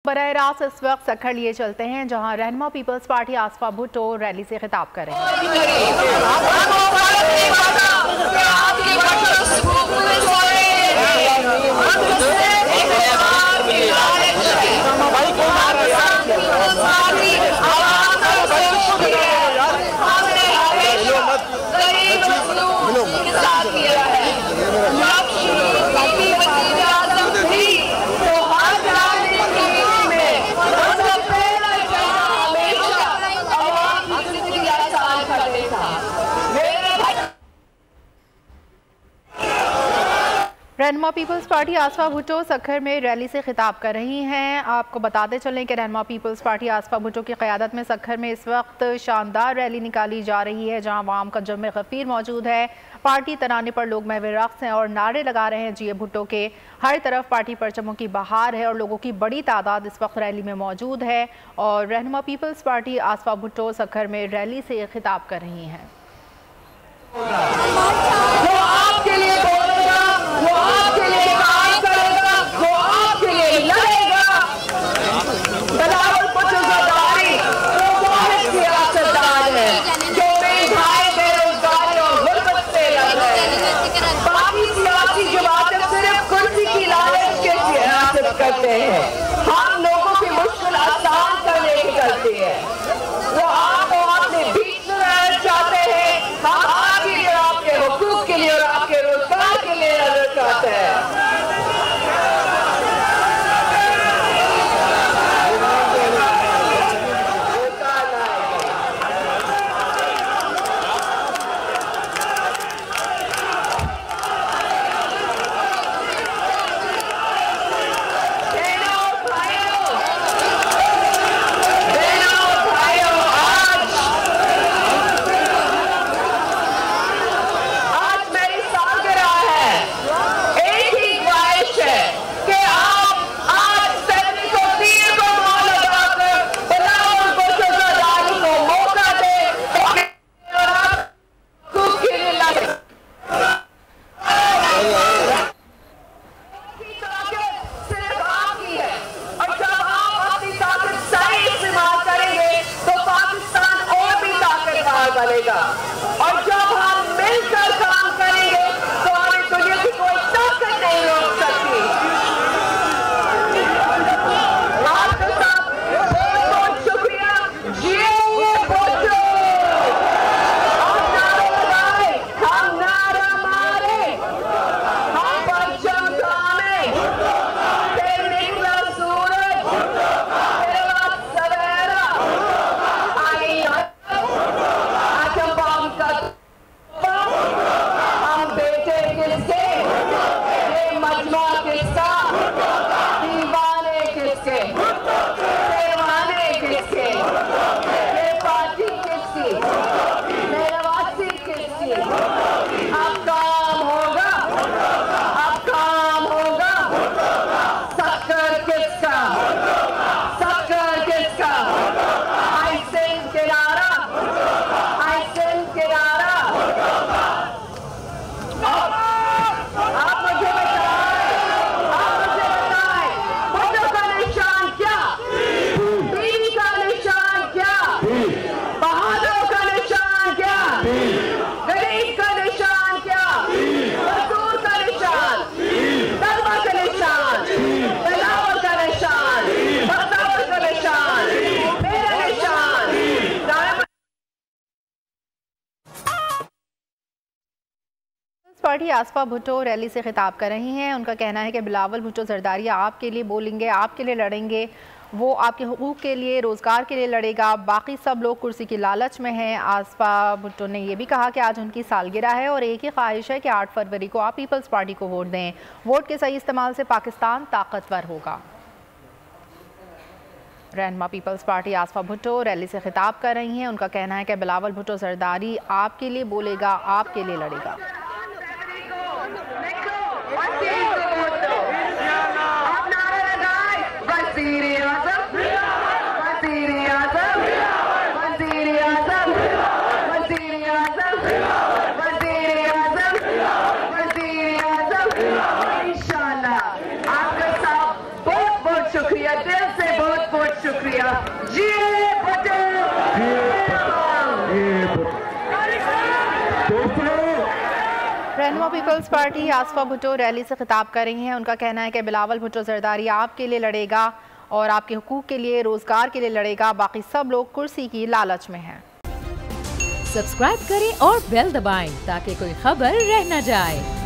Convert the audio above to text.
बराह रास्त इस वक्त सखर लिए चलते हैं जहां रहनुमा पीपल्स पार्टी आसफा भुट्टो रैली से खिताब कर रहे रहनुमा पीपल्स पार्टी आसफा भुट्टो सखर में रैली से खिताब कर रही हैं। आपको बताते चलें कि रहनुमा पीपल्स पार्टी आसफा भुट्टो की क़यादत में सखर में इस वक्त शानदार रैली निकाली जा रही है जहां अवाम का जम गफ़ीर मौजूद है। पार्टी तराने पर लोग महवे रक़्स हैं और नारे लगा रहे हैं जिए भुट्टो के। हर तरफ पार्टी परचमों की बहार है और लोगों की बड़ी तादाद इस वक्त रैली में मौजूद है और रहनुमा पीपल्स पार्टी आसफा भुट्टो सखर में रैली से खिताब कर रही हैं। करते हैं हम लोगों की मुश्किल आसान करने की करते हैं। वो आप अपने बीच में रहना चाहते हैं, हम आपके लिए, आपके हुकूक के लिए और आपके रोजगार के लिए रहना चाहते हैं। और जब हम मिलकर काम करेंगे तो हमें दुनिया की कोई ताकत नहीं रोक सकती। आपके साथ बहुत शुक्रिया। जिए भुट्टो। हम नारे लगाए, हम नारा मारे, हम परचम थामे, फिर निकला सूरज, फिर रात सवेरा आई। हम बेटे किसके, ये मजमा किसका, दीवाने किसके, दीवाने किसके, ये पार्टी किसकी, मेवासी किसकी। अब काम होगा, अब काम होगा। सकर किसका, सकर किसका। आई सिंह किनारा, आई सिंह किनारा। आप मुझे बताएं, भुट्टो का निशान क्या, बीवी का निशान क्या, बहादुर का निशान क्या, गरीब का निशान क्या, मजदूर का निशान, तलबा का निशान, तलावर का निशान, बख्तावर का निशान, मेरा निशान। पार्टी आसफा भुट्टो रैली से खिताब कर रही हैं। उनका कहना है कि बिलावल भुट्टो जरदारी आपके लिए बोलेंगे, आपके लिए लड़ेंगे, वो आपके हुकूक के लिए, रोज़गार के लिए लड़ेगा। बाकी सब लोग कुर्सी की लालच में हैं। आसफा भुट्टो ने यह भी कहा कि आज उनकी सालगिरह है और एक ही ख्वाहिश है कि 8 फरवरी को आप पीपल्स पार्टी को वोट दें। वोट के सही इस्तेमाल से पाकिस्तान ताकतवर होगा। रहनुमा पीपल्स पार्टी आसफा भुट्टो रैली से खिताब कर रही हैं। उनका कहना है कि बिलावल भुट्टो जरदारी आपके लिए बोलेगा, आपके लिए लड़ेगा। इंशाल्लाह आपका साथ बहुत बहुत शुक्रिया, दिल से रहनुमा पीपल्स पार्टी आसफा भुट्टो रैली से खिताब कर रही हैं। उनका कहना है कि बिलावल भुट्टो जरदारी आपके लिए लड़ेगा और आपके हुकूक के लिए, रोजगार के लिए लड़ेगा। बाकी सब लोग कुर्सी की लालच में हैं। सब्सक्राइब करें और बेल दबाएं ताकि कोई खबर रह न जाए।